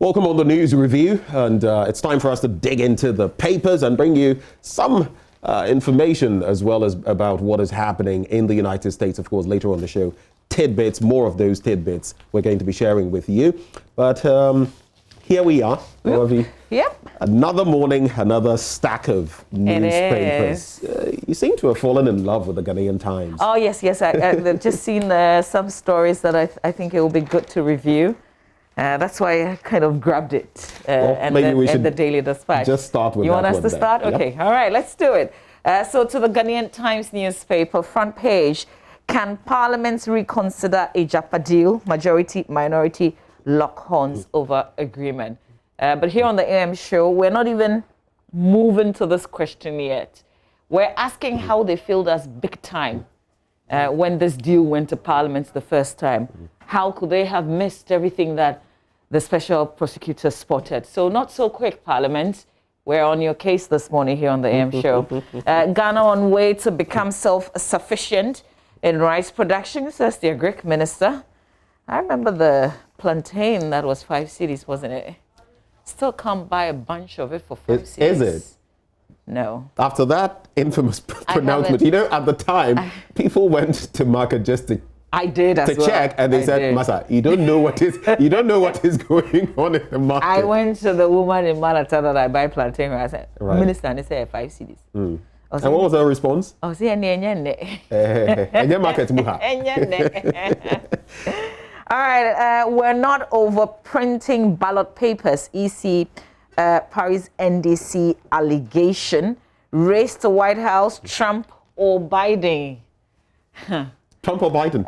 Welcome on the news review, and it's time for us to dig into the papers and bring you some information as well as about what is happening in the United States. Of course, later on the show, tidbits, more of those tidbits we're going to be sharing with you. But here we are. Yep. Another morning, another stack of newspapers. You seem to have fallen in love with the Ghanaian Times. Oh, yes. I've just seen some stories that I think it will be good to review. That's why I kind of grabbed it. And the Daily Dispatch. Just start with you want us to start? Yep. Okay. All right. Let's do it. So to the Ghanaian Times newspaper, front page. Can Parliament reconsider a Japa deal? Majority, minority lock horns over agreement. But here on the AM show, we're not even moving to this question yet. We're asking how they feel as big time when this deal went to Parliament the first time. How could they have missed everything that the special prosecutor spotted? So not so quick, Parliament. We're on your case this morning here on the AM show. Ghana on way to become self-sufficient in rice production, says the Agric Minister. I remember the plantain that was 5 cedis, wasn't it? Still can't buy a bunch of it for 5 cedis. Is it? No. After that infamous pronouncement, at the time, people went to market just to check, and they said, Masa, you don't know what is going on in the market. I went to the woman in Malata that I buy plantain. I said, Minister, and they said 5 cedis. And what was her response? I said, all right, we're not over printing ballot papers. EC Paris NDC allegation. Race to White House, Trump or Biden? Trump or Biden?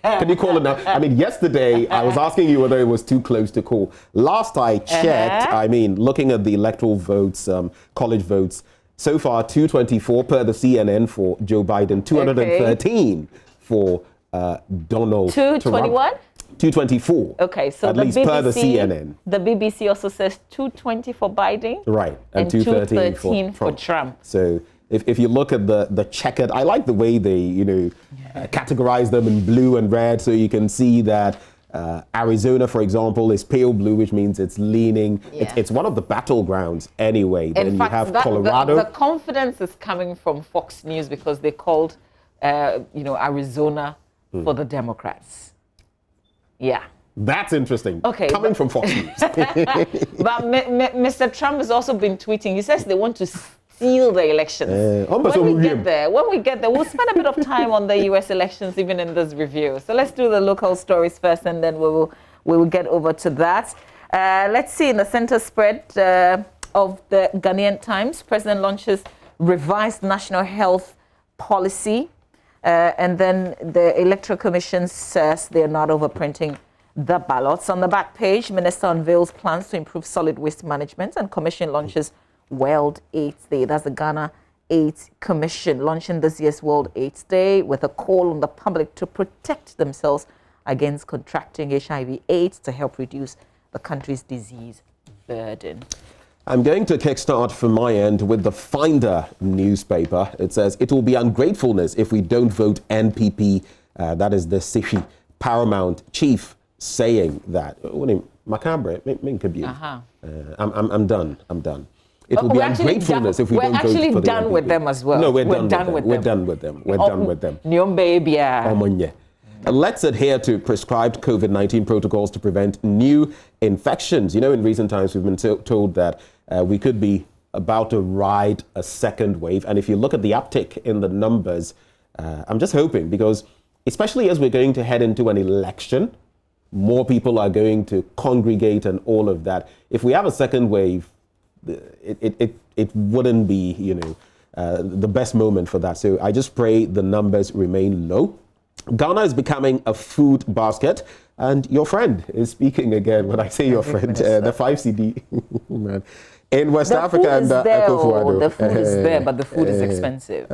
Can you call it now? I mean, yesterday I was asking you whether it was too close to call. Last I checked, looking at the electoral votes, college votes, so far 224 per the CNN for Joe Biden, 213 for Donald Trump. 221? 224. Okay, so at least per the CNN. The BBC also says 220 for Biden. Right, and 213 for Trump. So if you look at the checkered, I like the way they categorize them in blue and red, so you can see that Arizona, for example, is pale blue, which means it's leaning. Yeah. It's one of the battlegrounds anyway. In fact, you have Colorado. The confidence is coming from Fox News because they called, Arizona for the Democrats. Yeah. That's interesting. Okay. Coming from Fox News. But Mr. Trump has also been tweeting. He says they want to steal the elections. When we get there, we'll spend a bit of time on the U.S. elections, even in this review. So let's do the local stories first, and then we will get over to that. Let's see, in the center spread of the Ghanaian Times, President launches revised national health policy. And then the Electoral Commission says they're not overprinting the ballots. On the back page, Minister unveils plans to improve solid waste management, and Commission launches World AIDS Day. That's the Ghana AIDS Commission launching this year's World AIDS Day with a call on the public to protect themselves against contracting HIV/AIDS to help reduce the country's disease burden. I'm going to kickstart from my end with the Finder newspaper. It says it will be ungratefulness if we don't vote NPP. That is the Sifi Paramount chief saying that. Macabre, I'm done. It will be ungratefulness if we don't vote for the NPP. We're actually done with them as well. No, we're done with them. Let's adhere to prescribed COVID-19 protocols to prevent new infections. In recent times, we've been told that we could be about to ride a second wave. And if you look at the uptick in the numbers, I'm just hoping, because especially as we're going to head into an election, more people are going to congregate and all of that. If we have a second wave, it wouldn't be, the best moment for that. So I just pray the numbers remain low. Ghana is becoming a food basket, and your friend is speaking again. When I say your friend, the 5 CD man in West Africa and the food is there, but the food is expensive.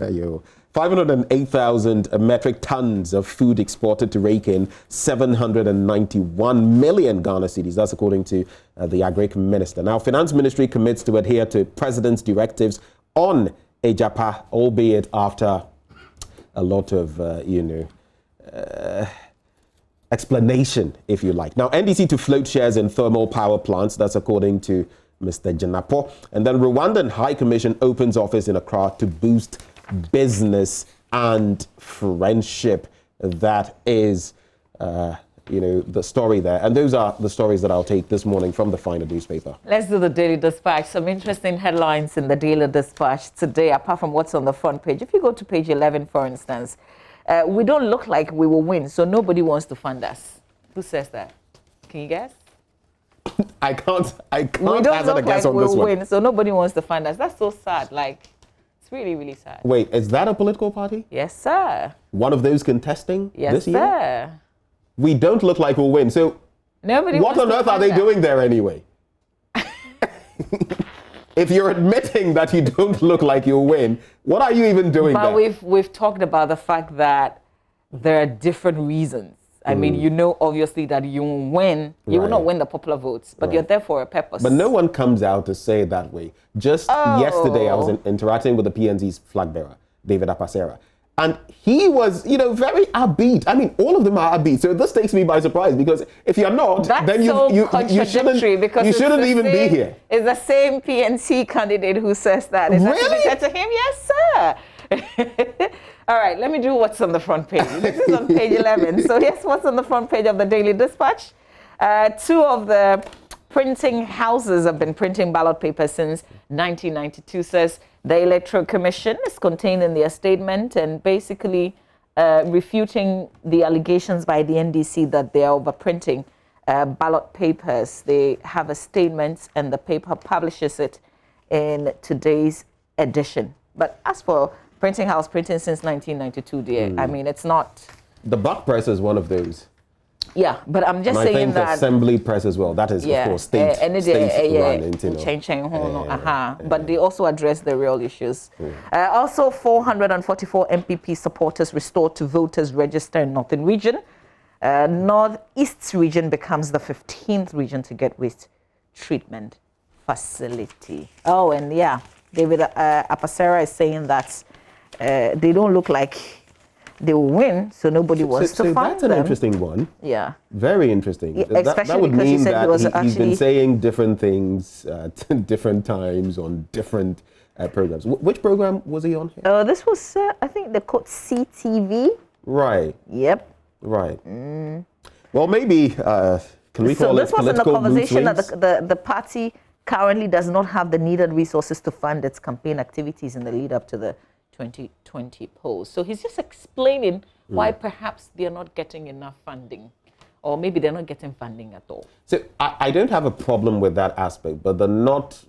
508,000 metric tons of food exported to rake in 791 million Ghana cedis. That's according to the Agric Minister. Now, Finance Ministry commits to adhere to President's directives on Ejapa, albeit after a lot of, explanation, if you like. Now, NDC to float shares in thermal power plants. That's according to Mr. Janapo. And then Rwandan High Commission opens office in Accra to boost business and friendship. That is, the story there. And those are the stories that I'll take this morning from the final newspaper. Let's do the Daily Dispatch. Some interesting headlines in the Daily Dispatch today, apart from what's on the front page. If you go to page 11, for instance, we don't look like we will win, so nobody wants to fund us. Who says that? Can you guess? I can't we don't hazard a look guess like on we'll this one. win, so nobody wants to fund us. That's so sad. Like, it's really, really sad. Wait, is that a political party? Yes, sir. One of those contesting this year? Yes, sir. We don't look like we'll win. So Nobody what on earth are they doing there anyway? If you're admitting that you don't look like you'll win, what are you even doing there? But we've talked about the fact that there are different reasons. I mean, obviously that you won't win. You will not win the popular votes, but you're there for a purpose. But no one comes out to say it that way. Just yesterday, I was interacting with the PNC's flag bearer, David Apasera. And he was, very upbeat. I mean, all of them are upbeat. So this takes me by surprise, because if you're not, then you shouldn't even be here. It's the same PNC candidate who says that. Is really? that to him? Yes, sir. All right, let me do what's on the front page. This is on page 11. So here's what's on the front page of the Daily Dispatch. Two of the printing houses have been printing ballot papers since 1992, says the Electoral Commission. Is contained in their statement, and basically refuting the allegations by the NDC that they are overprinting ballot papers. They have a statement, and the paper publishes it in today's edition. But as for printing house printing since 1992, dear, I mean, it's not. The Buck Press is one of those. Yeah, but I'm just saying I think that Assembly Press as well. That is, of course, state run. But they also address the real issues. Also, 444 MPP supporters restored to voters register in Northern Region. Northeast Region becomes the 15th region to get waste treatment facility. Oh, and David Apasera is saying that they don't look like they will win, so nobody wants to fund them. That's an interesting one. Yeah. Very interesting. Yeah, that would mean that he's been saying different things at different times on different programs. Which program was he on here? This was, I think they called CTV. Right. Yep. Right. Well, maybe, can we call it political mood swings? So this was in the conversation that the party currently does not have the needed resources to fund its campaign activities in the lead up to the 2020 polls. So he's just explaining why perhaps they're not getting enough funding, or maybe they're not getting funding at all. So I don't have a problem with that aspect, but the not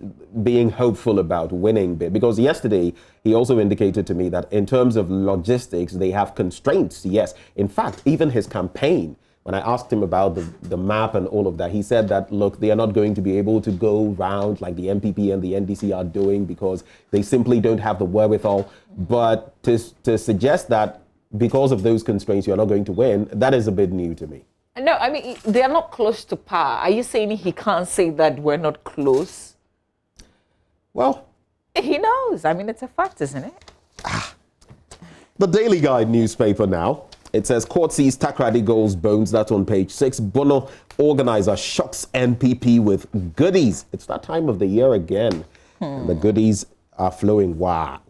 being hopeful about winning bit, because yesterday he also indicated to me that in terms of logistics, they have constraints. Yes. In fact, even his campaign, when I asked him about the map and all of that, he said that, look, they are not going to be able to go round like the MPP and the NDC are doing because they simply don't have the wherewithal. But to suggest that because of those constraints you're not going to win, that is a bit new to me. No, I mean, they are not close to par. Are you saying he can't say that we're not close? Well, he knows. I mean, it's a fact, isn't it? The Daily Guide newspaper now. It says, court sees Takrady Gold's bones. That's on page 6. Bono organizer shocks NPP with goodies. It's that time of the year again. And the goodies are flowing. Wow.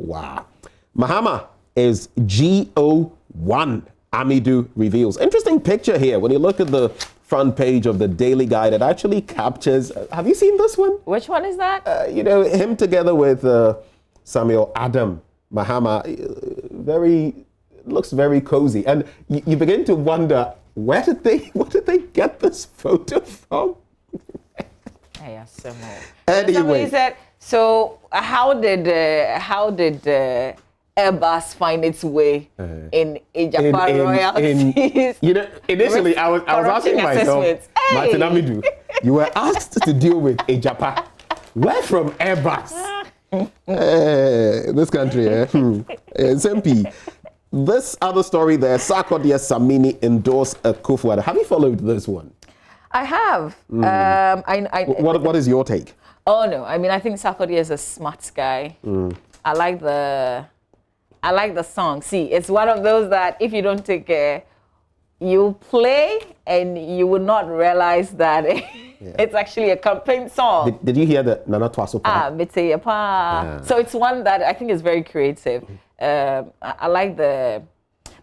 Mahama is GO1. Amidu reveals. Interesting picture here. When you look at the front page of the Daily Guide, it actually captures. Have you seen this one? Which one is that? Him together with Samuel Adam. Mahama, looks very cozy, and you begin to wonder where did they get this photo from? Anyway, so how did Airbus find its way in Japan royalties? Initially I was asking myself, Martin Amidu, you were asked to deal with a Japan. Where from Airbus? This country, it's MP. This other story there, Sarkodie Samini endorsed Akufo-Addo. Have you followed this one? I have. What is your take? Oh no, I mean, I think Sarkodie is a smart guy. I like the song. See, it's one of those that if you don't take you play and you will not realize that it's actually a campaign song. Did you hear the Nana Twasopa? So it's one that I think is very creative. I like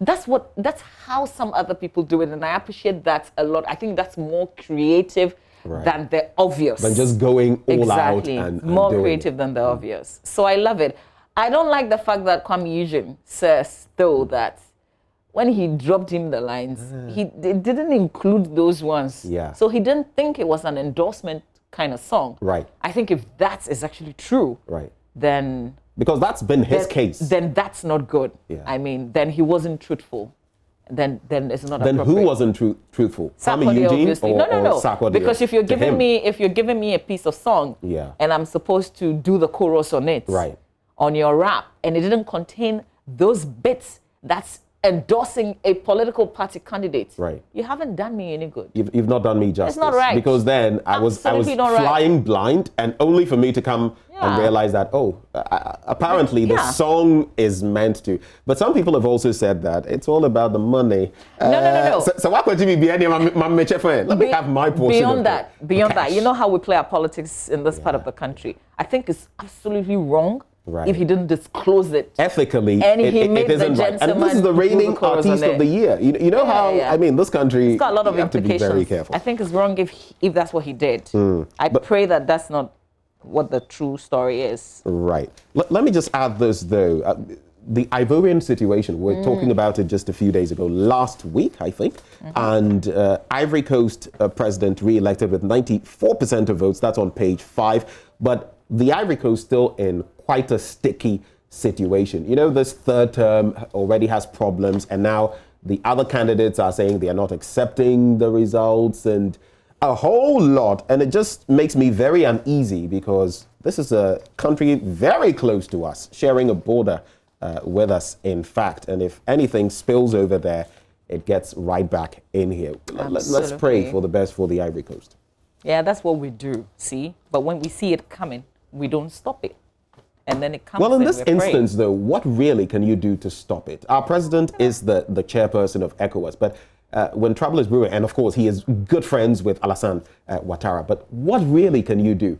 that's how some other people do it, and I appreciate that a lot. I think that's more creative than the obvious. Than just going all out and more doing creative than the obvious. So I love it. I don't like the fact that Kwame Eugene says, though, that when he dropped him the lines, it didn't include those ones. Yeah. So he didn't think it was an endorsement kind of song. Right. I think if that is actually true, then... Because that's been his case. Then that's not good. Yeah. I mean, then he wasn't truthful. Then it's not then appropriate. Who wasn't truthful? Sarkodie, Eugene obviously. No. Sarkodie, because if you're giving me a piece of song, and I'm supposed to do the chorus on it, on your rap, and it didn't contain those bits that's endorsing a political party candidate, you haven't done me any good. You've not done me justice. It's not right. Because then I was flying blind, and only for me to come and realize that, apparently the song is meant to. But some people have also said that it's all about the money. No. So why could you be any Let me have my portion. Beyond that, you know how we play our politics in this part of the country. I think it's absolutely wrong. If he didn't disclose it ethically, and he it isn't right. And this is the reigning artist of the year. You know how I mean, this country. It's got a lot of implications. To be very careful. I think it's wrong if that's what he did. I pray that that's not what the true story is. Right. Let me just add this though. The Ivorian situation. We're talking about it just a few days ago, last week, I think, and Ivory Coast president re-elected with 94% of votes. That's on page 5, but the Ivory Coast still in quite a sticky situation. You know, this third term already has problems, and now the other candidates are saying they are not accepting the results and a whole lot. And it just makes me very uneasy because this is a country very close to us, sharing a border with us, in fact. And if anything spills over there, it gets right back in here. Let's pray for the best for the Ivory Coast. Yeah, that's what we do, see? But when we see it coming, we don't stop it. And then it comes. Well, in this instance, though, what really can you do to stop it? Our president is the chairperson of ECOWAS, but when trouble is brewing, and of course he is good friends with Alassane Ouattara, but what really can you do?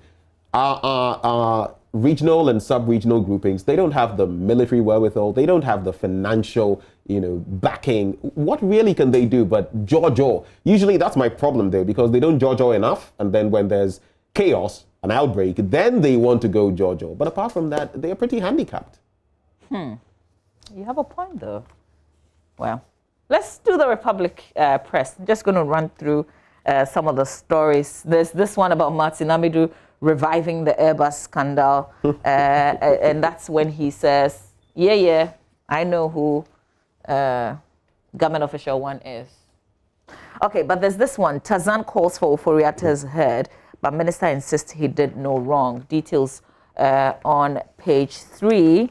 Our regional and sub-regional groupings, they don't have the military wherewithal, they don't have the financial, backing. What really can they do but jaw? Usually that's my problem there, because they don't jaw enough, and then when there's chaos, an outbreak, then they want to go jaw. But apart from that, they are pretty handicapped. You have a point, though. Well, let's do the Republic press. I'm just going to run through some of the stories. There's this one about Martin Amidu reviving the Airbus scandal. And that's when he says, yeah, I know who government official 1 is. Okay, but there's this one. Tazan calls for Oforiatta's head, but minister insists he did no wrong. Details on page 3.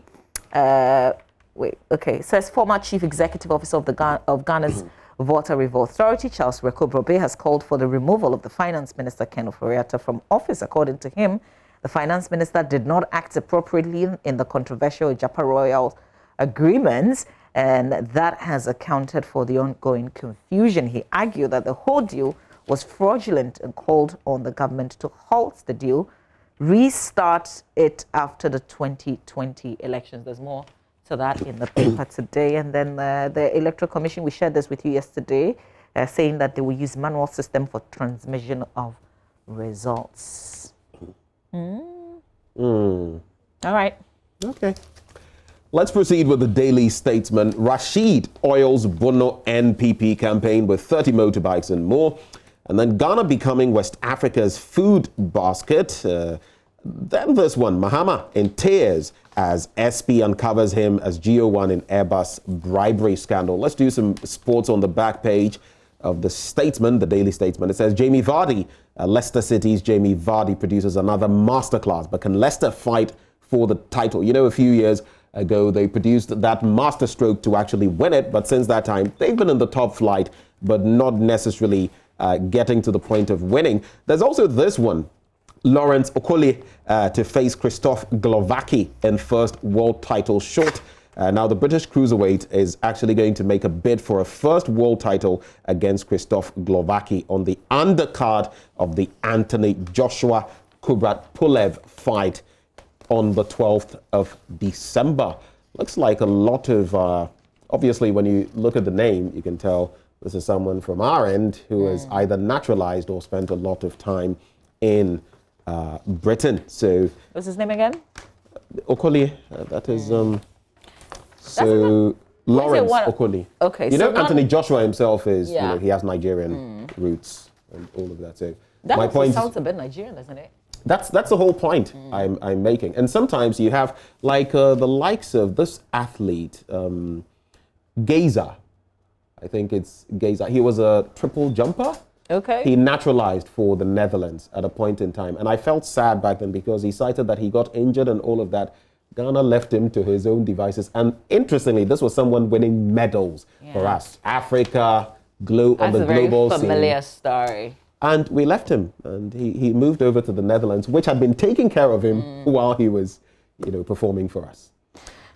It says former chief executive officer of Ghana's Volta River Authority, Charles Rekobrobe, has called for the removal of the finance minister, Ken Oforiatta, from office. According to him, the finance minister did not act appropriately in the controversial Japa Royal agreements, and that has accounted for the ongoing confusion. He argued that the whole deal was fraudulent and called on the government to halt the deal, restart it after the 2020 elections. There's more to that in the paper today. And then the Electoral Commission, we shared this with you yesterday, saying that they will use manual system for transmission of results. All right. Okay. Let's proceed with the Daily Statesman. Rashid oils Bono NPP campaign with 30 motorbikes and more. And then Ghana becoming West Africa's food basket. Then this one, Mahama in tears as SP uncovers him as GO1 in Airbus bribery scandal. Let's do some sports on the back page of the Statesman, the Daily Statesman. It says Jamie Vardy, Leicester City's Jamie Vardy produces another masterclass. But can Leicester fight for the title? You know, a few years ago, they produced that masterstroke to actually win it. But since that time, they've been in the top flight, but not necessarily getting to the point of winning. There's also this one, Lawrence Okoli to face Krzysztof Glowacki in first world title shot. Now, the British cruiserweight is actually going to make a bid for a first world title against Krzysztof Glowacki on the undercard of the Anthony Joshua Kubrat-Pulev fight on the 12th of December. Looks like a lot of, obviously, when you look at the name, you can tell this is someone from our end who is either naturalized or spent a lot of time in Britain. So, what's his name again? Okoli. That is so Lawrence Okoli. Okay, you know, Anthony Joshua himself is, you know, he has Nigerian roots and all of that. So that my point sounds a bit Nigerian, doesn't it? That's the whole point I'm making. And sometimes you have like the likes of this athlete, Geza. I think it's Geza. He was a triple jumper. Okay. He naturalized for the Netherlands at a point in time. And I felt sad back then because he cited that he got injured and all of that. Ghana left him to his own devices. And interestingly, this was someone winning medals for us. Africa, on the global scene. That's a very familiar story. And we left him. And he moved over to the Netherlands, which had been taking care of him while he was, you know, performing for us.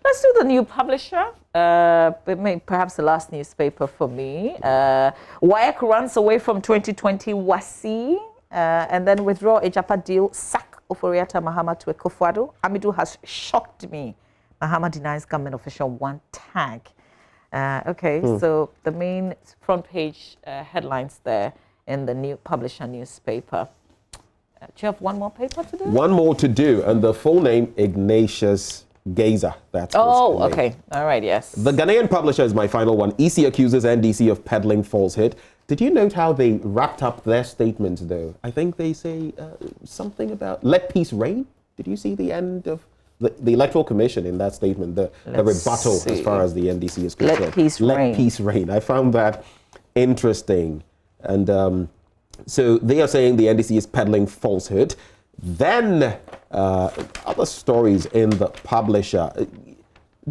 Let's do the new publisher. Perhaps the last newspaper for me. WAEC runs away from 2020 WASI and then withdraw a Japa deal, sack Oforiatta Mahama to Akufo-Addo. Amidu has shocked me. Mahama denies government official one tag. So the main front page headlines there in the new publisher newspaper. Do you have one more paper to do? One more to do, and the full name, Ignatius Geza. That's okay. All right, yes. The Ghanaian publisher is my final one. EC accuses NDC of peddling falsehood. Did you note how they wrapped up their statement, though? I think they say something about let peace reign. Did you see the end of the Electoral Commission in that statement, the rebuttal as far as the NDC is concerned? Let peace reign. I found that interesting. And so they are saying the NDC is peddling falsehood. Then other stories in the publisher.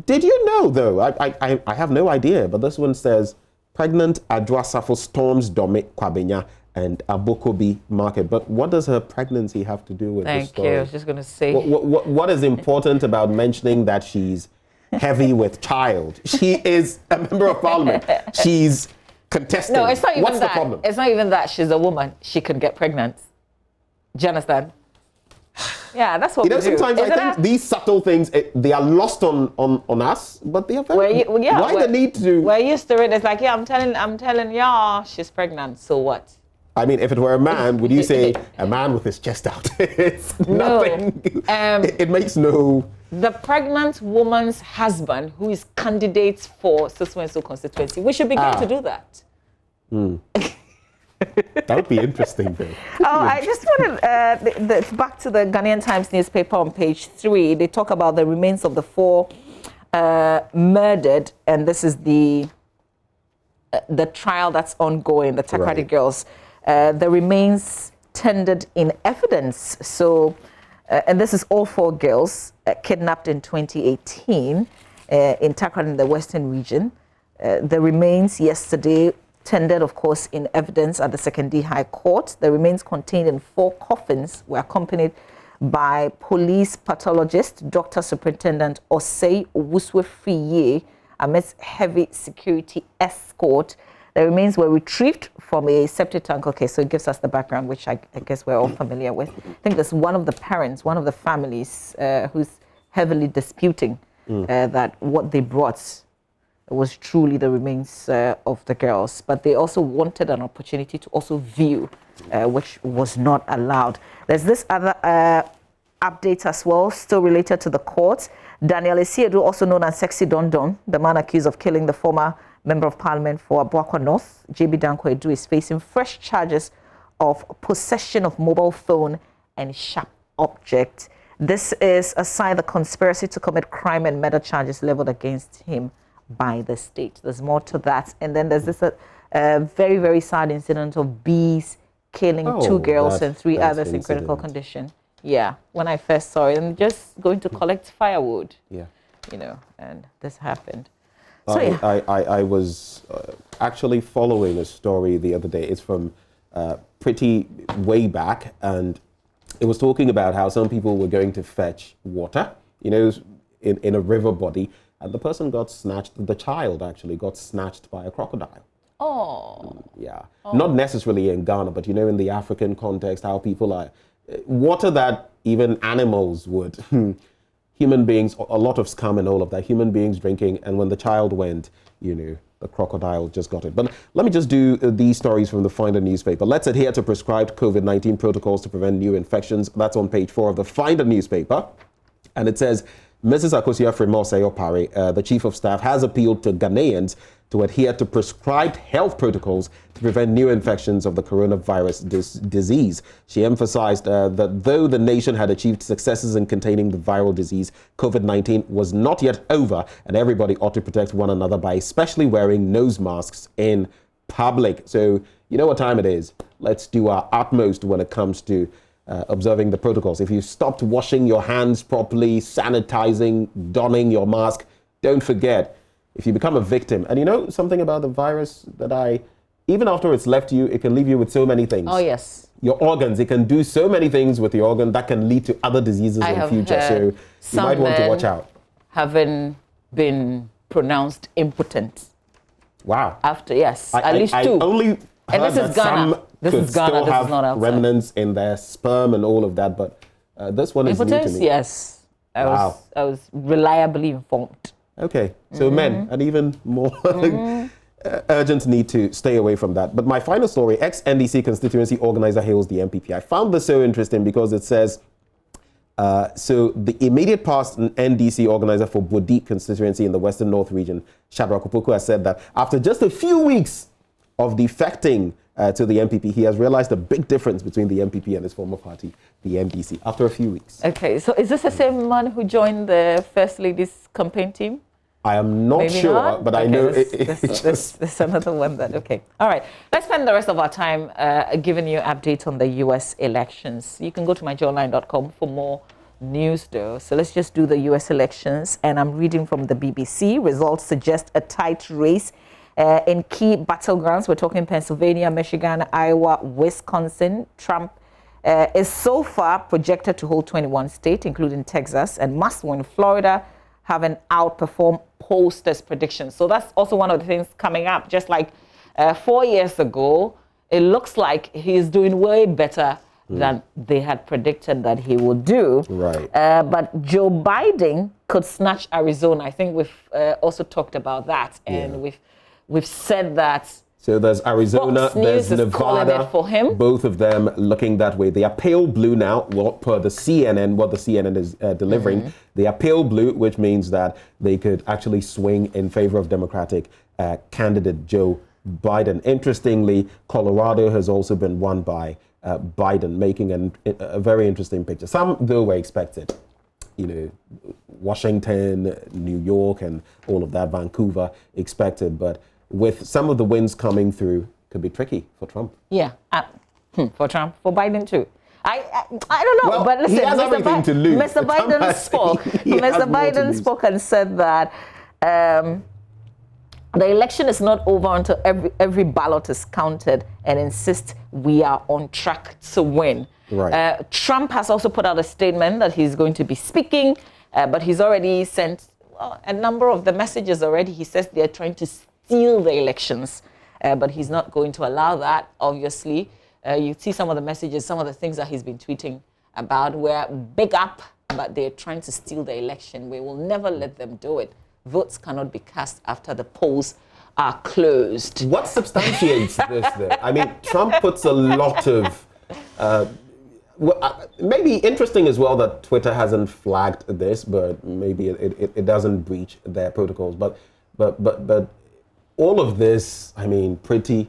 Did you know, though? I have no idea, but this one says pregnant Adwa Safo storms Dome Kwabenya and Abokobi market. But what does her pregnancy have to do with this story? Thank you. I was just going to say. What is important about mentioning that she's heavy with child? She is a member of parliament. She's contesting. No, it's not even What's that. the problem? It's not even that she's a woman. She could get pregnant. Do you understand? Yeah, that's what we do. Sometimes I think these subtle things, they are lost on us, but they are very... why the need to... We're used to it. It's like, yeah, I'm telling y'all she's pregnant, so what? I mean, if it were a man, would you say a man with his chest out? It's nothing. It makes no... The pregnant woman's husband, who is candidate for so constituency, we should begin to do that. That would be interesting, though. I just wanted back to the Ghanaian Times newspaper on page 3. They talk about the remains of the 4 murdered, and this is the trial that's ongoing. The Takrady girls, the remains tendered in evidence. So, and this is all 4 girls kidnapped in 2018 in Takrady in the Western region. The remains yesterday tendered, of course, in evidence at the Second D High Court. The remains contained in 4 coffins were accompanied by police pathologist, Dr. Superintendent Osei Owuswe-Fiye, amidst heavy security escort. The remains were retrieved from a septic tank. Okay, so it gives us the background, which I guess we're all familiar with. I think there's one of the parents, one of the families who's heavily disputing that what they brought was truly the remains of the girls, but they also wanted an opportunity to also view, which was not allowed. There's this other update as well, still related to the court. Daniel Esiedu, also known as Sexy Don Don, the man accused of killing the former Member of Parliament for Abuakwa North, JB Danko Edu, is facing fresh charges of possession of mobile phone and sharp object. This is aside the conspiracy to commit crime and murder charges leveled against him by the state. There's more to that. And then there's this very, very sad incident of bees killing 2 girls and 3 others in critical condition. Yeah, when I first saw it, I'm just going to collect firewood. Yeah. You know, and this happened. So I was actually following a story the other day. It's from pretty way back, and it was talking about how some people were going to fetch water, you know, in a river body. and the person got snatched, the child actually got snatched by a crocodile. Oh. Yeah. Oh. Not necessarily in Ghana, but in the African context, how people are, water that even animals would, human beings, a lot of scum and all of that, human beings drinking, and when the child went, the crocodile just got it. But let me just do these stories from the Finder newspaper. Let's adhere to prescribed COVID-19 protocols to prevent new infections. That's on page 4 of the Finder newspaper. And it says, Mrs. Akosua Fremoseo-Pare, the chief of staff, has appealed to Ghanaians to adhere to prescribed health protocols to prevent new infections of the coronavirus disease. She emphasized that though the nation had achieved successes in containing the viral disease, COVID-19 was not yet over, and everybody ought to protect one another by especially wearing nose masks in public. So you know what time it is. Let's do our utmost when it comes to observing the protocols. If you stopped washing your hands properly, sanitizing, donning your mask, don't forget, if you become a victim, and something about the virus that even after it's left you, it can leave you with so many things. Oh, yes. Your organs, it can do so many things with your organ that can lead to other diseases in the future. So you might want to watch out. Having been pronounced impotent. Wow. After, yes, at least 2. I only and this is Ghana. This is Ghana. Still this have is not outside. remnants in their sperm and all of that, but this one is new to me. Yes. I was reliably informed. Okay, so men, and even more urgent need to stay away from that. But my final story, ex-NDC constituency organizer hails the MPP. I found this so interesting because it says, so the immediate past NDC organizer for Bodi constituency in the Western North region, Shadrach Opoku, has said that after just a few weeks of defecting to the MPP, he has realized a big difference between the MPP and his former party, the NDC, after a few weeks. Okay, so is this the same man who joined the First Lady's campaign team? I am not sure, but okay, I know there's another one that, okay. All right, let's spend the rest of our time giving you updates on the US elections. You can go to myjoyonline.com for more news though. So let's just do the US elections. And I'm reading from the BBC. Results suggest a tight race in key battlegrounds. We're talking Pennsylvania, Michigan, Iowa, Wisconsin. Trump is so far projected to hold 21 states, including Texas, and must win Florida, having outperformed pollsters' predictions. So that's also one of the things coming up. Just like 4 years ago, it looks like he's doing way better than they had predicted that he would do. Right. But Joe Biden could snatch Arizona. I think we've also talked about that, and we've said that. So there's Arizona, there's Nevada, for him. Both of them looking that way. They are pale blue now, per the CNN, what the CNN is delivering. They are pale blue, which means that they could actually swing in favor of Democratic candidate Joe Biden. Interestingly, Colorado has also been won by Biden, making a very interesting picture. Some, though, were expected. Washington, New York, and all of that, Vancouver expected, but with some of the wins coming through, could be tricky for Trump. Yeah, for Trump, for Biden too. I don't know, well, but listen, he has everything to lose. Mr. Biden spoke. Mr. Biden spoke and said that the election is not over until every ballot is counted, and insists we are on track to win. Right. Trump has also put out a statement that he's going to be speaking, but he's already sent a number of the messages already. He says they're trying to steal the elections, but he's not going to allow that, obviously. You see some of the messages, some of the things that he's been tweeting about were big up, but they're trying to steal the election. We will never let them do it. Votes cannot be cast after the polls are closed. What substantiates this, though? I mean, Trump puts a lot of... maybe interesting as well that Twitter hasn't flagged this, but maybe it doesn't breach their protocols. But all of this, I mean, pretty.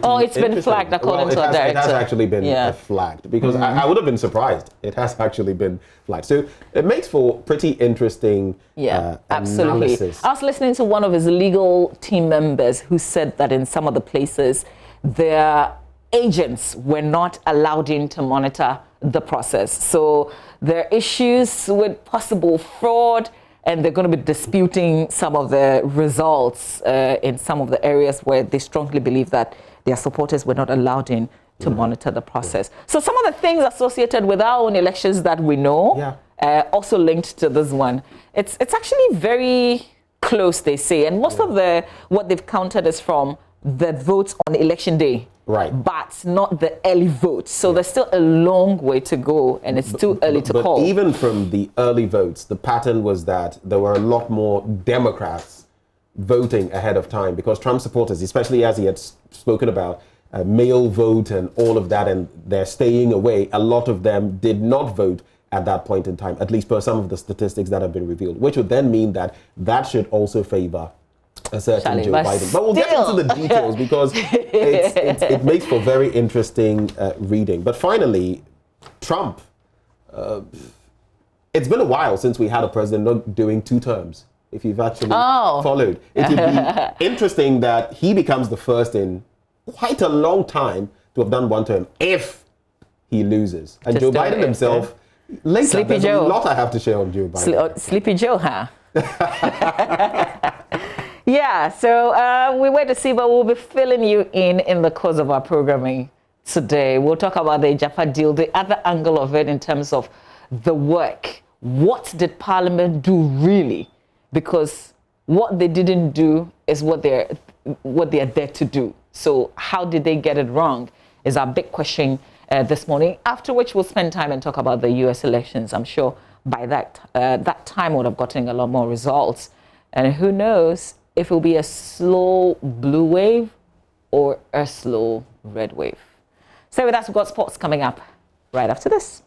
Oh, it's been flagged according to the director. It has actually been flagged because I would have been surprised. It has actually been flagged. So it makes for pretty interesting absolutely. analysis. I was listening to one of his legal team members who said that in some of the places, their agents were not allowed in to monitor the process. So there are issues with possible fraud, and they're going to be disputing some of the results in some of the areas where they strongly believe that their supporters were not allowed in to monitor the process. So some of the things associated with our own elections that we know, also linked to this one. It's actually very close, they say, and most of what they've counted is from the votes on election day. Right. But not the early votes. So there's still a long way to go, and it's too early to call. But even from the early votes, the pattern was that there were a lot more Democrats voting ahead of time, because Trump supporters, especially as he had spoken about mail vote and all of that, and they're staying away, a lot of them did not vote at that point in time, at least per some of the statistics that have been revealed, which would then mean that that should also favor a certain Joe Biden. But we'll get into the details, because it makes for very interesting reading. But finally, Trump. It's been a while since we had a president not doing 2 terms, if you've actually followed. It would be interesting that he becomes the first in quite a long time to have done 1 term, if he loses. And Joe Biden himself, later, Sleepy there's Joe. a lot I have to share on Joe Biden. Sleepy Joe, huh? Yeah, so we wait to see, but we'll be filling you in the course of our programming today. We'll talk about the Jaffa deal, the other angle of it in terms of the work. What did Parliament do really? Because what they didn't do is what they're there to do. So how did they get it wrong is our big question this morning, after which we'll spend time and talk about the U.S. elections. I'm sure by that time we'll have gotten a lot more results. And who knows if it will be a slow blue wave or a slow red wave. So with that, we've got sports coming up right after this.